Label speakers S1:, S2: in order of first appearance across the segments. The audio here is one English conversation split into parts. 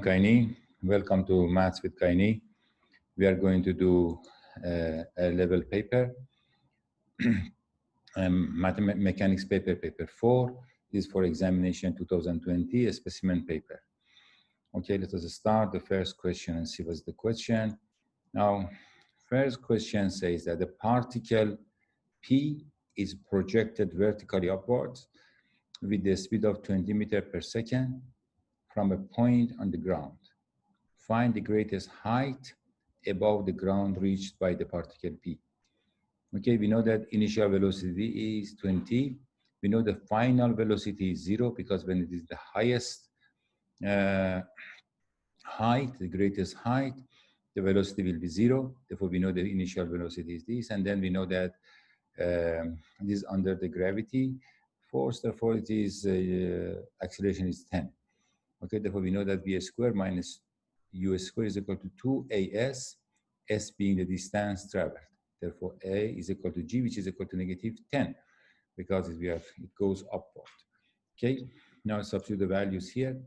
S1: Kaeini. Welcome to Maths with Kaeini. We are going to do a level paper, Mechanics paper, paper 4. This is for examination 2020, a specimen paper. Okay, let us start the first question and see what's the question. Now, first question says that the particle P is projected vertically upwards with the speed of 20 meters per second from a point on the ground. Find the greatest height above the ground reached by the particle P. Okay, we know that initial velocity is 20. We know the final velocity is 0 because when it is the highest height, the greatest height, the velocity will be 0. Therefore, we know the initial velocity is this. And then we know that it is under the gravity force. Therefore, it is acceleration is 10. Okay, therefore, we know that v squared minus u squared is equal to 2as, s being the distance traveled. Therefore, a is equal to g, which is equal to negative 10, because it goes upward. Okay, now substitute the values here.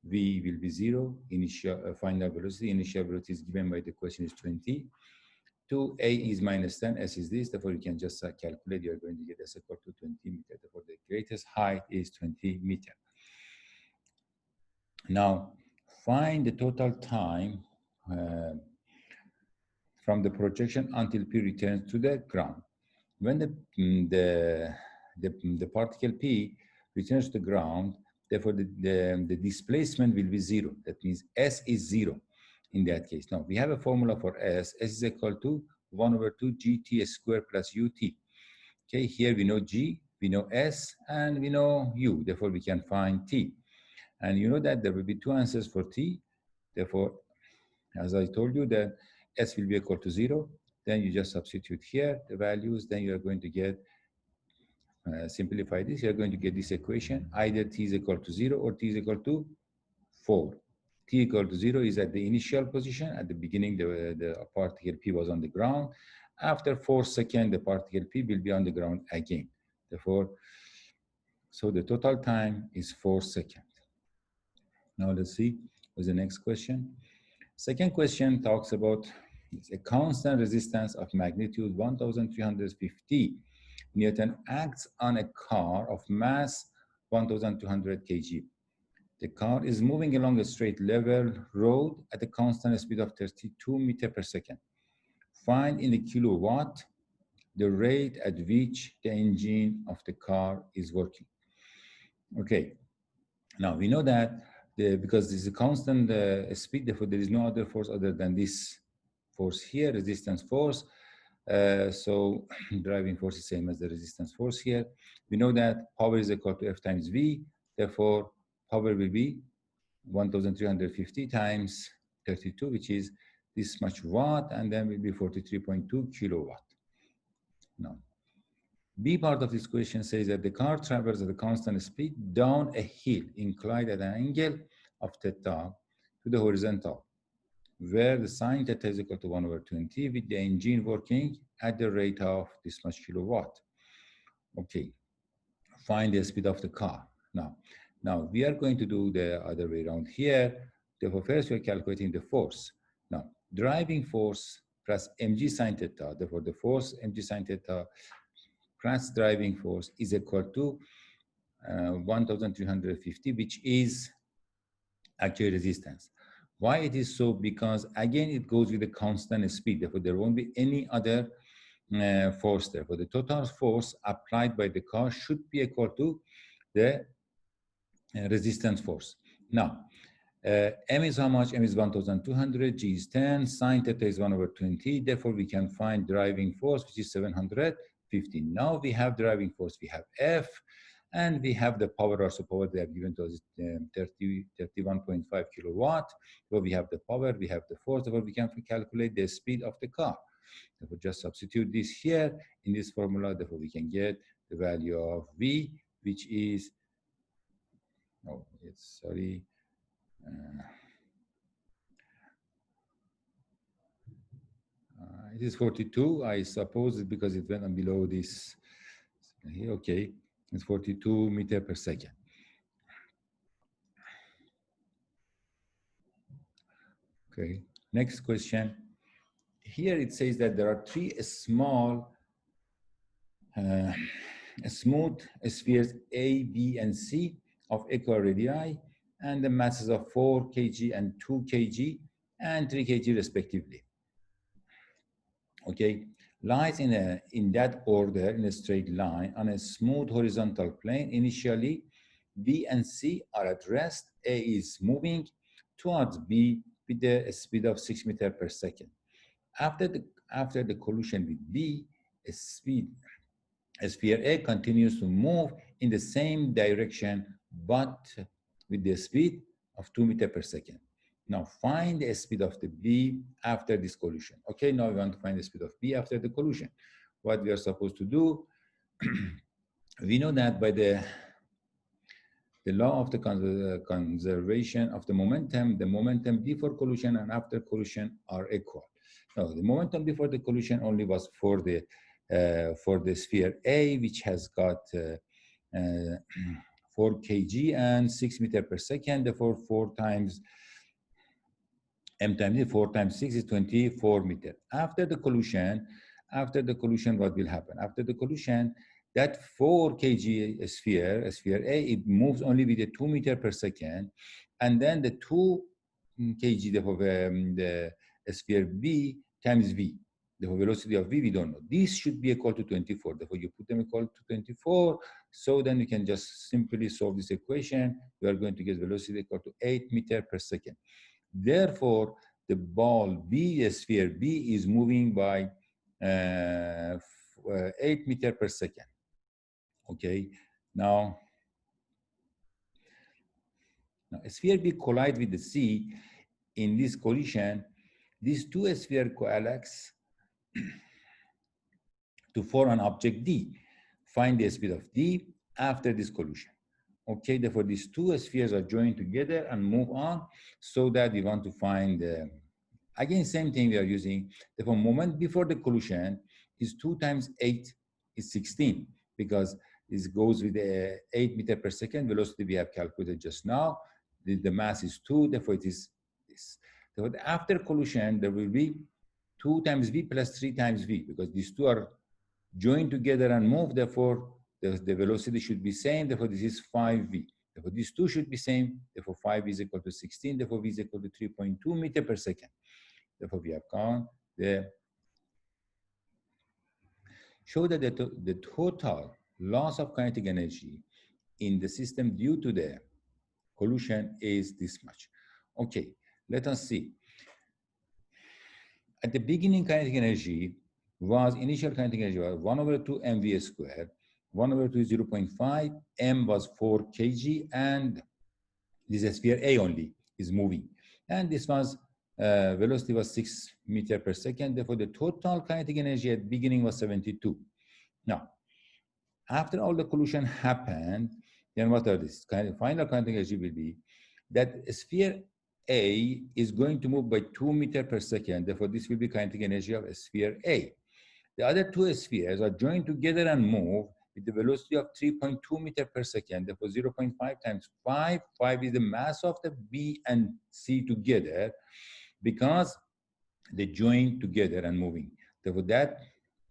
S1: V will be 0, initial final velocity. Initial velocity is given by the question is 20. 2a is minus 10, s is this. Therefore, you can just calculate. You are going to get s equal to 20 meters. Therefore, the greatest height is 20 meters. Now, find the total time from the projection until P returns to the ground. When the particle P returns to the ground, therefore the displacement will be 0. That means S is 0 in that case. Now, we have a formula for S. S is equal to 1 over 2 gt squared plus ut. Okay, here we know G, we know S, and we know U. Therefore, we can find T. And you know that there will be two answers for T. Therefore, as I told you, that S will be equal to 0. Then you just substitute here the values. Then you are going to get, simplify this. You are going to get this equation. Either T is equal to 0 or T is equal to 4. T equal to 0 is at the initial position. At the beginning, the particle P was on the ground. After 4 seconds, the particle P will be on the ground again. Therefore, so the total time is 4 seconds. Now let's see what's the next question. Second question talks about a constant resistance of magnitude 1,350 Newton acts on a car of mass 1,200 kg. The car is moving along a straight level road at a constant speed of 32 meters per second. Find in the kilowatt the rate at which the engine of the car is working. Okay, now we know that because this is a constant speed, therefore there is no other force other than this force here, resistance force. So driving force is same as the resistance force here. We know that power is equal to F times V. Therefore, power will be 1,350 times 32, which is this much watt, and then will be 43.2 kilowatt. Now, B part of this question says that the car travels at a constant speed down a hill inclined at an angle of theta to the horizontal, where the sine theta is equal to 1 over 20 with the engine working at the rate of this much kilowatt. Okay, find the speed of the car. Now we are going to do the other way around here. Therefore, first we are calculating the force. Now, driving force plus mg sine theta, therefore the force mg sine theta plus driving force is equal to 1,350, which is actual resistance. Why it is so? Because again, it goes with a constant speed. Therefore, there won't be any other force there. For the total force applied by the car should be equal to the resistance force. Now, M is how much? M is 1,200, G is 10, sine theta is 1 over 20. Therefore, we can find driving force, which is 750. Now we have driving force, we have F, and we have the power, also power they have given to us 31.5 kilowatt. So we have the power, we have the force, therefore we can calculate the speed of the car. Therefore, just substitute this here in this formula, therefore we can get the value of V, which is, oh, it's, sorry, it is 42, I suppose, because it went on below this. Okay, it's 42 meters per second. Okay, next question. Here it says that there are three small smooth spheres A, B, and C of equal radii, and the masses of 4 kg and 2 kg and 3 kg respectively. Okay, lies in that order in a straight line on a smooth horizontal plane. Initially, B and C are at rest. A is moving towards B with a speed of 6 meters per second. After the collision with B, sphere A continues to move in the same direction, but with the speed of 2 meters per second. Now find the speed of the B after this collision. Okay, now we want to find the speed of B after the collision. What we are supposed to do, we know that by the law of the conservation of the momentum before collision and after collision are equal. Now, the momentum before the collision only was for the sphere A, which has got 4 kg and 6 meters per second. Therefore, 4 times m times 4 times 6 is 24 meters. After the collision, what will happen? After the collision, that 4 kg sphere A, it moves only with a 2 meters per second, and then the 2 kg of the sphere B times v. The velocity of v, we don't know. This should be equal to 24. Therefore, you put them equal to 24. So then we can just simply solve this equation. We are going to get velocity equal to 8 meters per second. Therefore, the ball B, the sphere B, is moving by 8 meters per second. Okay, now sphere B collide with the C. In this collision, these two spheres coalesce to form an object D. Find the speed of D after this collision. Okay, therefore these two spheres are joined together and move on, so that we want to find, again, same thing we are using. Therefore, moment before the collision is 2 times 8 is 16, because this goes with 8 meters per second velocity we have calculated just now. The mass is 2, therefore it is this. Therefore, after collision, there will be 2 times v plus 3 times v, because these two are joined together and move, therefore the velocity should be same, therefore this is 5v. Therefore these two should be same, therefore 5 is equal to 16, therefore v is equal to 3.2 meters per second. Therefore we have found show that the total loss of kinetic energy in the system due to the collision is this much. Okay, let us see. At the beginning, kinetic energy was, initial kinetic energy was 1 over 2 mv squared, 1 over 2 is 0.5, m was 4 kg, and this sphere A only is moving. And this was, velocity was 6 meters per second, therefore the total kinetic energy at the beginning was 72. Now, after all the collision happened, then what are this? Final kinetic energy will be that sphere A is going to move by 2 meters per second. Therefore, this will be kinetic energy of sphere A. The other two spheres are joined together and move with the velocity of 3.2 meters per second. Therefore, 0.5 times 5. 5 is the mass of the B and C together, because they join together and moving. Therefore, that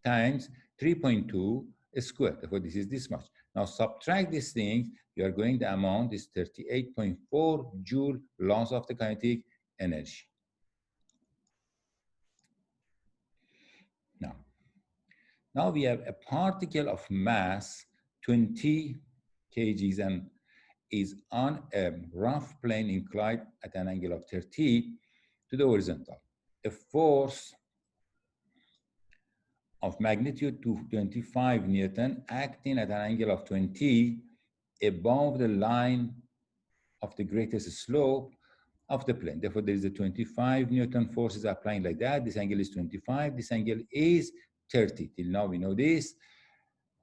S1: times 3.2 squared. Therefore, this is this much. Now, subtract these things. You are going, the amount is 38.4 joule loss of the kinetic energy. Now we have a particle of mass 20 kgs and is on a rough plane inclined at an angle of 30 to the horizontal. A force of magnitude 25 Newton acting at an angle of 20 above the line of the greatest slope of the plane. Therefore, there is a 25 Newton forces applying like that. This angle is 25. This angle is 30. Till now, we know this.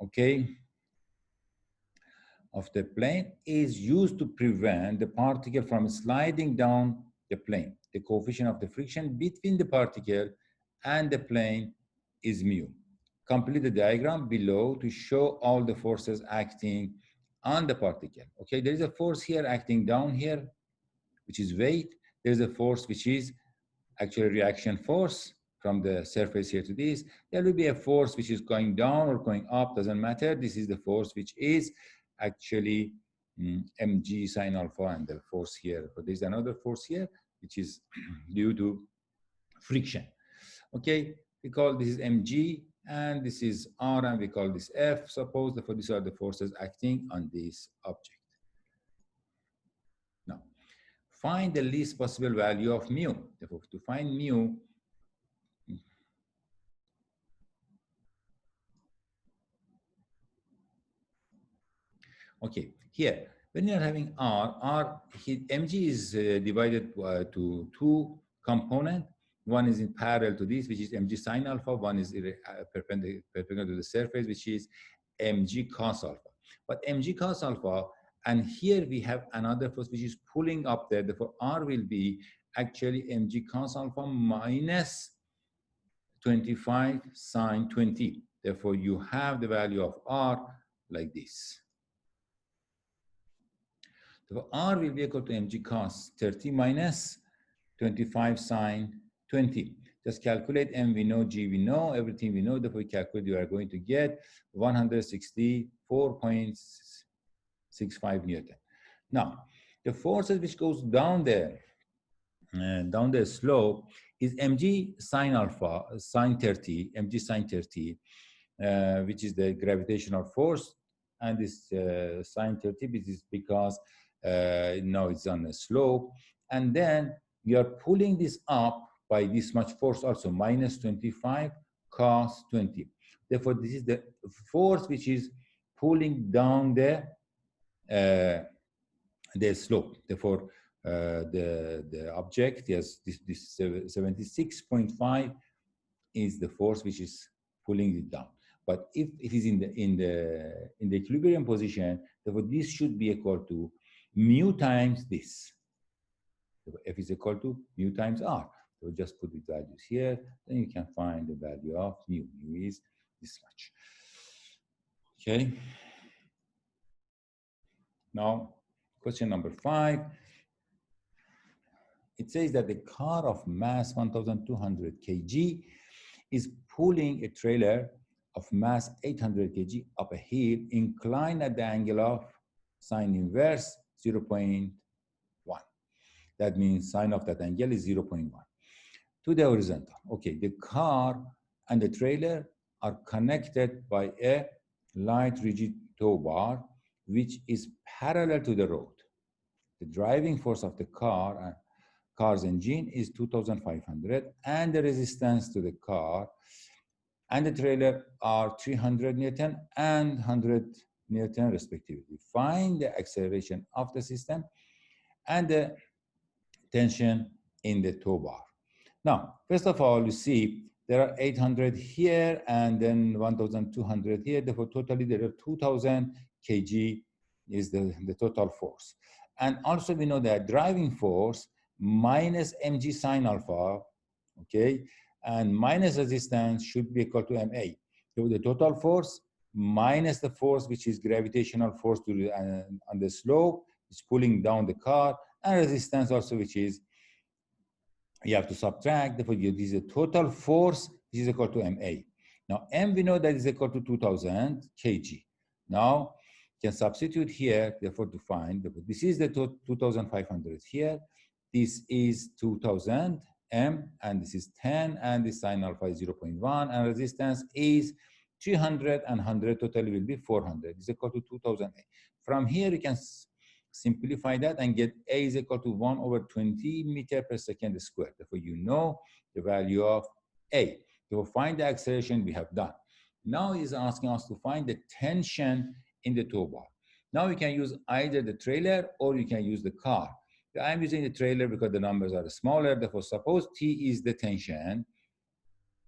S1: Okay. Of the plane is used to prevent the particle from sliding down the plane. The coefficient of the friction between the particle and the plane is mu. Complete the diagram below to show all the forces acting on the particle. Okay, there is a force here acting down here, which is weight. There's a force which is actually reaction force from the surface here to this. There will be a force which is going down or going up, doesn't matter. This is the force which is actually mg sine alpha, and the force here. But there's another force here which is due to friction. Okay, we call this is mg, and this is r, and we call this f. Suppose therefore these are the forces acting on this object. Now, find the least possible value of mu. Therefore, to find mu, okay, here, when you're having mg is divided to two components. One is in parallel to this, which is mg sine alpha. One is perpendicular to the surface, which is mg cos alpha. But mg cos alpha, and here we have another force which is pulling up there. Therefore, r will be actually mg cos alpha minus 25 sine 20. Therefore, you have the value of r like this. So r will be equal to mg cos 30 minus 25 sine 20. Just calculate m, we know, g we know, everything we know. Therefore, we calculate, you are going to get 164.65 Newton. Now, the forces which goes down there, down the slope, is mg sine alpha, sine 30, mg sine 30, which is the gravitational force. And this sine 30, this is because now it's on a slope. And then you are pulling this up by this much force also, minus 25 cos 20. Therefore, this is the force which is pulling down the slope. Therefore, the object, yes, this 76.5 is the force which is pulling it down. But if it is in the equilibrium position, therefore this should be equal to mu times this. So F is equal to mu times r. So just put the values here, then you can find the value of mu. Mu is this much. Okay. Now, question number 5. It says that the car of mass 1,200 kg is pulling a trailer of mass 800 kg up a hill, inclined at the angle of sine inverse 0.1. That means sine of that angle is 0.1 to the horizontal. Okay, the car and the trailer are connected by a light rigid tow bar, which is parallel to the road. The driving force of the car's engine is 2,500, and the resistance to the car and the trailer are 300 Newton and 100 Newton respectively. Find the acceleration of the system and the tension in the tow bar. Now, first of all, you see there are 800 here and then 1,200 here. Therefore, totally there are 2,000 kg is the total force. And also we know that driving force minus mg sine alpha, okay, and minus resistance should be equal to ma. So the total force minus the force which is gravitational force to the, on the slope is pulling down the car, and resistance also, which is you have to subtract. Therefore, this is a total force which is equal to ma. Now m we know that is equal to 2,000 kg. Now you can substitute here, therefore to find, this is the 2,500 here, this is 2,000 m, and this is 10, and the sine alpha is 0.1, and resistance is 300, and 100 totally will be 400. It's equal to 2,000 A. From here you can simplify that and get A is equal to 1/20 meter per second squared. Therefore, you know the value of A. To find the acceleration we have done. Now he's asking us to find the tension in the tow bar. Now you can use either the trailer or you can use the car. I'm using the trailer because the numbers are smaller. Therefore, suppose T is the tension.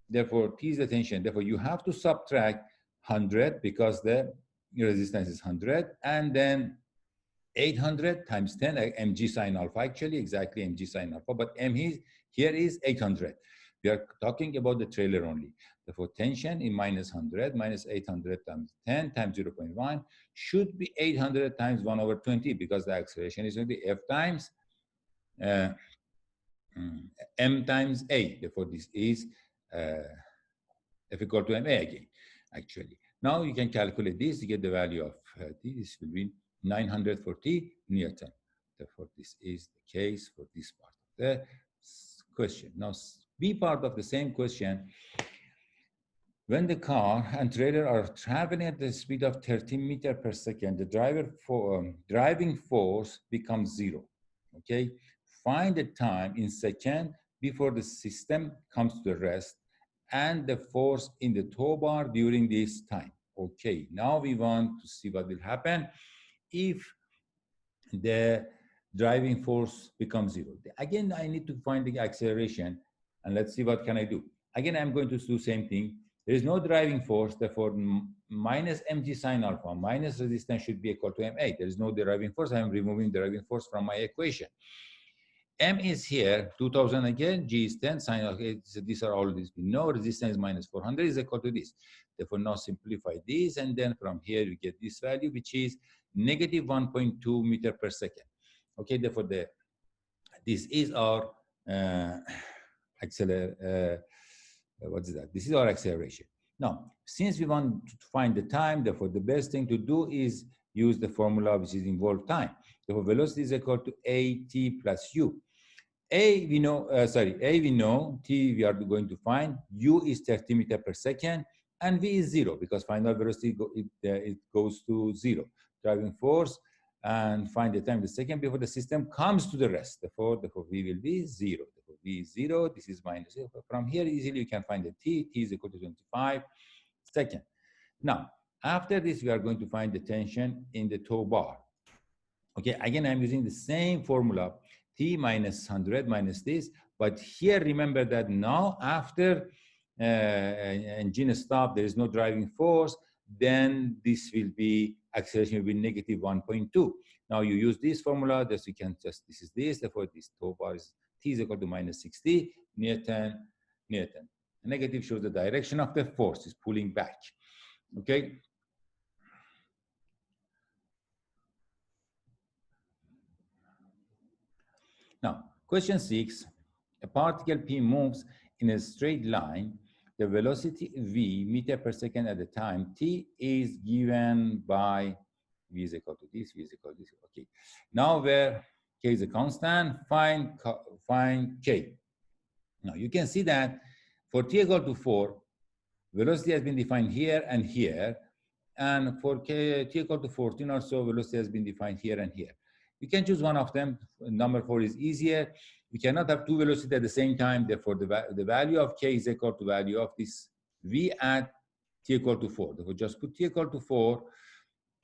S1: Therefore, T is the tension. Therefore, you have to subtract 100 because the resistance is 100, and then 800 times 10, mg sine alpha, actually exactly mg sine alpha, but m here is 800. We are talking about the trailer only. Therefore, tension in minus 100 minus 800 times 10 times 0.1 should be 800 times 1/20 because the acceleration is going to be F times m times a. Therefore, this is F equal to ma again, actually. Now you can calculate this to get the value of t. This will be 940 Newton. Therefore, this is the case for this part of the question. Now, B part of the same question. When the car and trailer are traveling at the speed of 13 meters per second, the driving force becomes 0. Okay, find the time in second before the system comes to the rest and the force in the tow bar during this time. Okay, now we want to see what will happen if the driving force becomes 0. Again, I need to find the acceleration, and let's see what can I do. Again, I'm going to do the same thing. There is no driving force, therefore minus mg sine alpha minus resistance should be equal to ma. There is no driving force. I am removing the driving force from my equation. M is here, 2000 again, G is 10, sine alpha, these are all these. We know resistance minus 400 is equal to this. Therefore, now simplify this, and then from here you get this value, which is negative 1.2 meter per second. Okay, therefore, this is our what is that? This is our acceleration. Now, since we want to find the time, therefore, the best thing to do is use the formula which is involved time. Therefore, velocity is equal to at plus u. A we know, A we know, t we are going to find, u is 30 meters per second, and v is 0 because final velocity it goes to 0. Driving force, and find the time the second before the system comes to the rest. Therefore v will be 0. Therefore v is 0. This is minus 0. From here easily you can find the t. T is equal to 25 seconds. Now after this we are going to find the tension in the tow bar. Okay, again I'm using the same formula. T minus 100 minus this, but here remember that now after engine stop, there is no driving force, then this will be, acceleration will be negative 1.2. Now you use this formula, thus you can just, this is this, therefore this tow bar is T is equal to minus 60 Newton. Negative shows the direction of the force, is pulling back, okay? Now, question 6, a particle P moves in a straight line. The velocity v meter per second at the time t is given by v is equal to this, v is equal to this. Okay. Now where k is a constant, find k. Now you can see that for t equal to 4, velocity has been defined here and here. And for t equal to 14 or so, velocity has been defined here and here. You can choose one of them. Number 4 is easier. We cannot have two velocities at the same time. Therefore, the value of k is equal to value of this v at t equal to 4. Therefore, just put t equal to 4.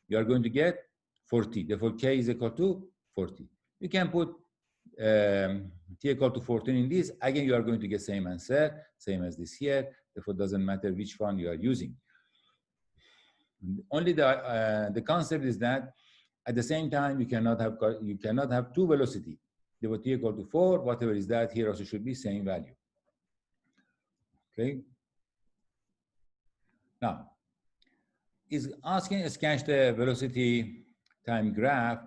S1: You are going to get 40. Therefore, k is equal to 40. You can put t equal to 14 in this. Again, you are going to get same answer, same as this here. Therefore, it doesn't matter which one you are using. Only the concept is that at the same time you cannot have two velocity. Therefore, t equal to 4, whatever is that, here also should be same value. Okay. Now, is asking us sketch the velocity time graph.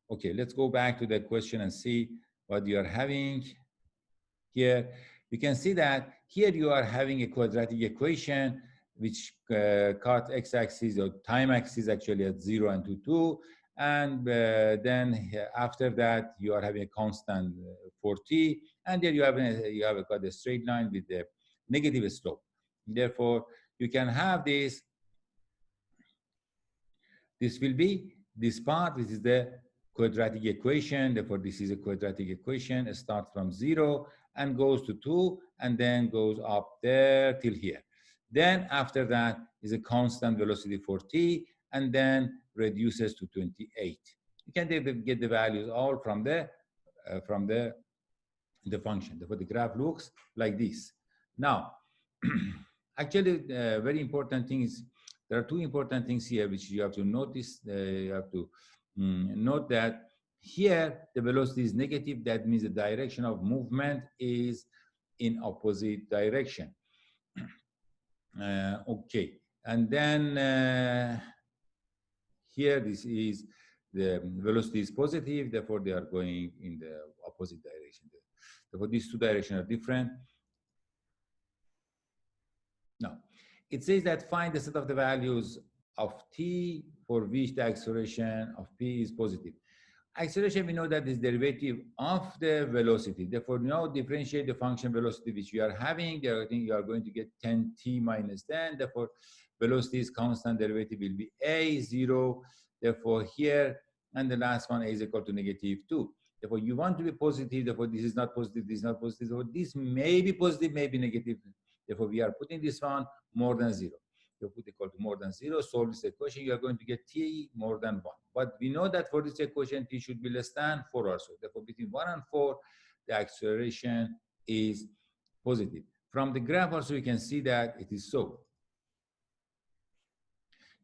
S1: Okay, let's go back to the question and see what you are having here. You can see that here you are having a quadratic equation which cut x-axis or time axis actually at 0 and 2, and then after that you are having a constant for t, and there you have got a straight line with the negative slope. Therefore, you can have this. This will be this part. This is the quadratic equation. Therefore, this is a quadratic equation. It starts from 0 and goes to 2, and then goes up there till here. Then after that is a constant velocity for t, and then reduces to 28. You can get the values all from the function. Therefore, the graph looks like this. Now, actually, very important thing is, there are two important things here which you have to notice. You have to note that here the velocity is negative. That means the direction of movement is in opposite direction. Okay, and then here this is the velocity is positive. Therefore, they are going in the opposite direction. Therefore, these two directions are different. Now, it says that find the set of the values of t for which the acceleration of p is positive. Acceleration, we know that is derivative of the velocity. Therefore, now differentiate the function velocity which you are having. I think you are going to get 10t minus 10. Therefore, velocity is constant. Derivative will be a 0. Therefore, here, and the last one, a is equal to -2. Therefore, you want to be positive. Therefore, this is not positive. This is not positive. Therefore, this may be positive, may be negative. Therefore, we are putting this one more than 0. You put equal to more than 0, solve this equation, you are going to get t more than 1. But we know that for this equation, t should be less than 4 also. Therefore, between 1 and 4, the acceleration is positive. From the graph also, you can see that it is so.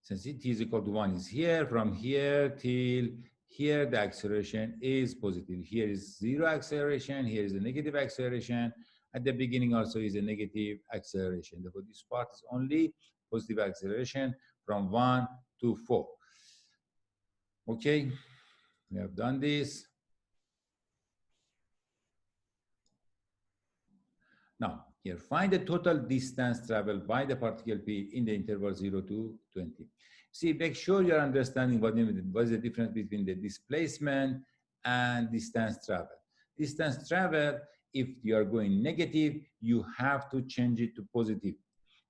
S1: Since t is equal to 1 is here, from here till here, the acceleration is positive. Here is 0 acceleration, here is a negative acceleration. At the beginning also is a negative acceleration. Therefore, this part is only positive acceleration from 1 to 4. Okay, we have done this. Now, here, find the total distance traveled by the particle P in the interval 0 to 20. See, make sure you're understanding what is the difference between the displacement and distance travel. Distance travel, if you are going negative, you have to change it to positive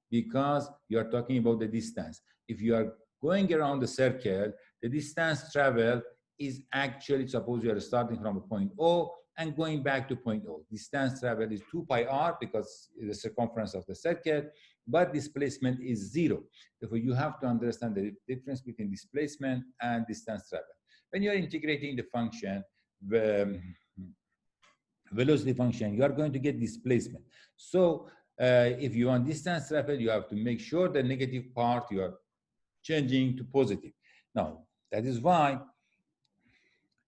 S1: because you are talking about the distance. If you are going around the circle, the distance travel is actually, suppose you are starting from a point O and going back to point O. Distance travel is 2 pi r because it's the circumference of the circle, but displacement is 0. Therefore, you have to understand the difference between displacement and distance travel. When you are integrating the function, the velocity function, you are going to get displacement. So if you want distance travel, you have to make sure the negative part you are changing to positive. Now, that is why,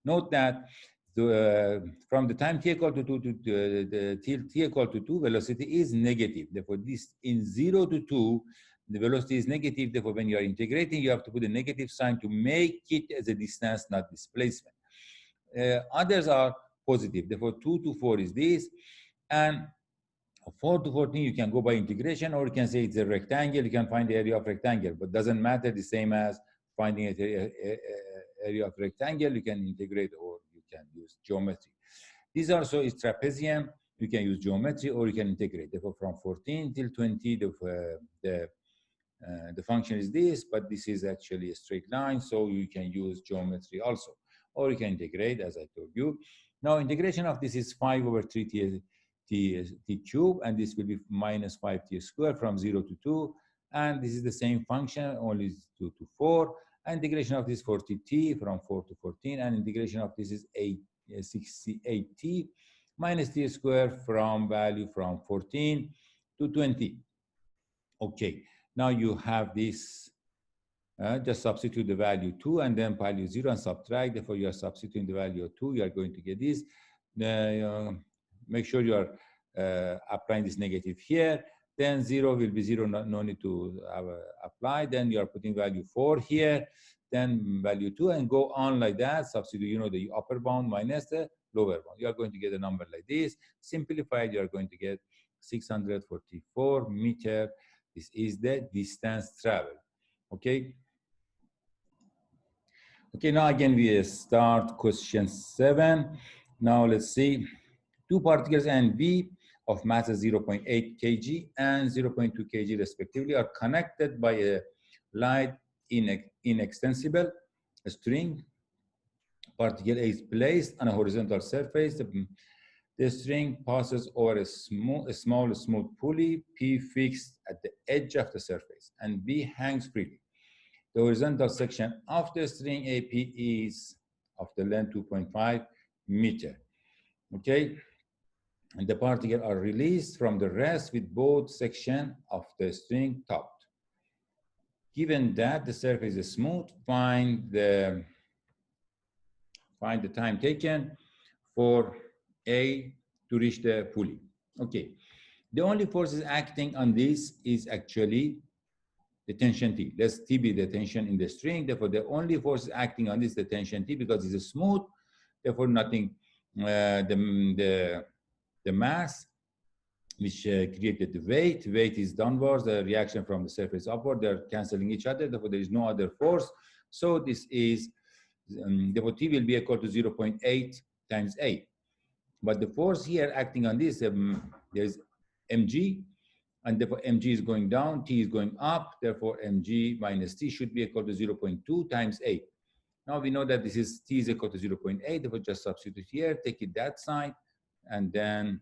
S1: note that from the time t equal to 2 to t equal to 2, velocity is negative. Therefore, this in 0 to 2, the velocity is negative. Therefore, when you are integrating, you have to put a negative sign to make it as a distance, not displacement. Others are positive. Therefore, 2 to 4 is this. And 4 to 14, you can go by integration, or you can say it's a rectangle. You can find the area of rectangle, but doesn't matter. The same as finding an area of rectangle. You can integrate, or you can use geometry. These also is trapezium. You can use geometry, or you can integrate. Therefore, from 14 till 20, the function is this, but this is actually a straight line, so you can use geometry also, or you can integrate, as I told you. Now, integration of this is 5 over 3 t cube, and this will be minus 5t squared from 0 to 2, and this is the same function, only 2 to 4. And integration of this 40t from 4 to 14, and integration of this is 68t minus t squared from value from 14 to 20. Okay, now you have this. Just substitute the value 2 and then value 0 and subtract. Therefore, you are substituting the value of 2. You are going to get this. Make sure you are applying this negative here. Then 0 will be 0, no need to apply. Then you are putting value 4 here. Then value 2 and go on like that. Substitute, you know, the upper bound minus the lower bound. You are going to get a number like this. Simplified, you are going to get 644 meters. This is the distance traveled. Okay. Okay, now again we start question 7. Now let's see. Two particles and V of mass 0.8 kg and 0.2 kg respectively are connected by a light inextensible string. Particle A is placed on a horizontal surface. The string passes over a small smooth pulley, P fixed at the edge of the surface, and B hangs freely. The horizontal section of the string AP is of the length 2.5 meter. Okay, and the particles are released from the rest with both sections of the string topped. Given that the surface is smooth, find the time taken for A to reach the pulley. Okay, the only forces acting on this is actually the tension T. Let's T be the tension in the string. Therefore, the only force acting on this is the tension T because it's smooth. Therefore, nothing. The the mass, which created the weight. Weight is downwards, the reaction from the surface upward, they're canceling each other, therefore there is no other force. So this is, therefore T will be equal to 0.8 times A. But the force here acting on this, there's mg, and therefore mg is going down, T is going up, therefore mg minus T should be equal to 0.2 times A. Now we know that this is T is equal to 0.8, therefore just substitute here, take it that side, and then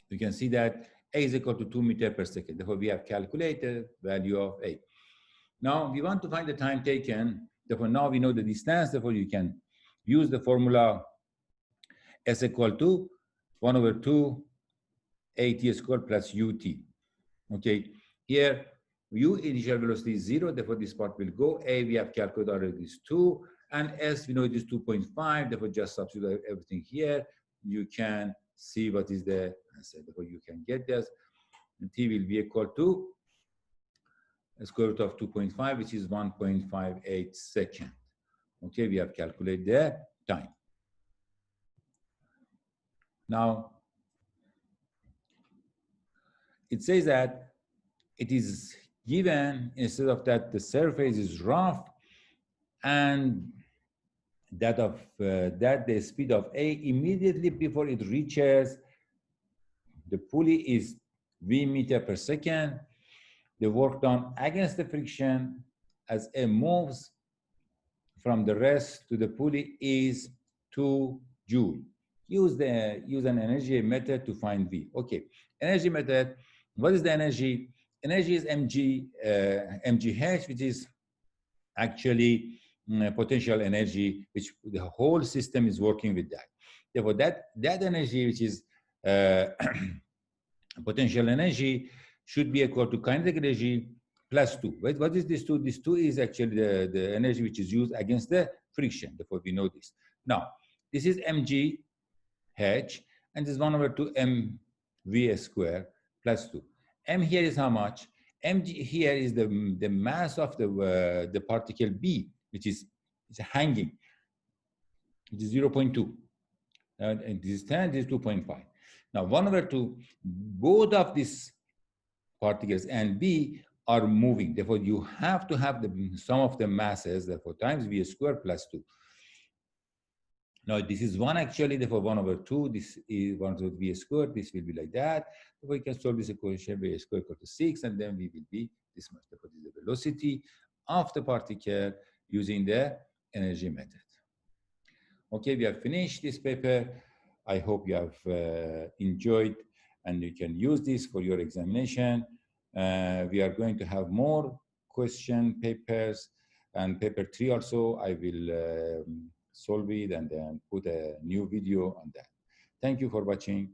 S1: you can see that A is equal to 2 meters per second. Therefore, we have calculated value of A. Now, we want to find the time taken. Therefore, now we know the distance. Therefore, you can use the formula S equal to 1 over 2 AT squared plus UT. Okay, here, U initial velocity is 0. Therefore, this part will go. A, we have calculated already is 2. And S, we know it is 2.5. Therefore, just substitute everything here. You can see what is the answer. Therefore, you can get this. And T will be equal to the square root of 2.5, which is 1.58 seconds. Okay, we have calculated the time. Now, it says that it is given, instead of that, the surface is rough, and that the speed of A immediately before it reaches the pulley is V meter per second. The work done against the friction as A moves from the rest to the pulley is 2 joule. Use an energy method to find V. Okay, energy method. What is the energy? Energy is mgh, which is actually potential energy, which the whole system is working with that. Therefore, that energy, which is potential energy, should be equal to kinetic energy plus 2. Right? What is this 2? This 2 is actually the energy which is used against the friction. Therefore, we know this. Now, this is mg h, and this is 1 over 2 mv squared plus 2. M here is how much? Mg here is the mass of the particle B, which is hanging, which is 0.2. And this is 10, this is 2.5. Now, 1 over 2, both of these particles and B are moving. Therefore, you have to have the sum of the masses, therefore, times V squared plus 2. Now, this is 1 actually, therefore 1 over 2, this is 1 over V squared, this will be like that. Therefore, we can solve this equation, V squared equal to 6, and then V will be this much. Therefore, this is the velocity of the particle using the energy method. Okay, we have finished this paper. I hope you have enjoyed, and you can use this for your examination. We are going to have more question papers, and paper 3 also, I will solve it and then put a new video on that. Thank you for watching.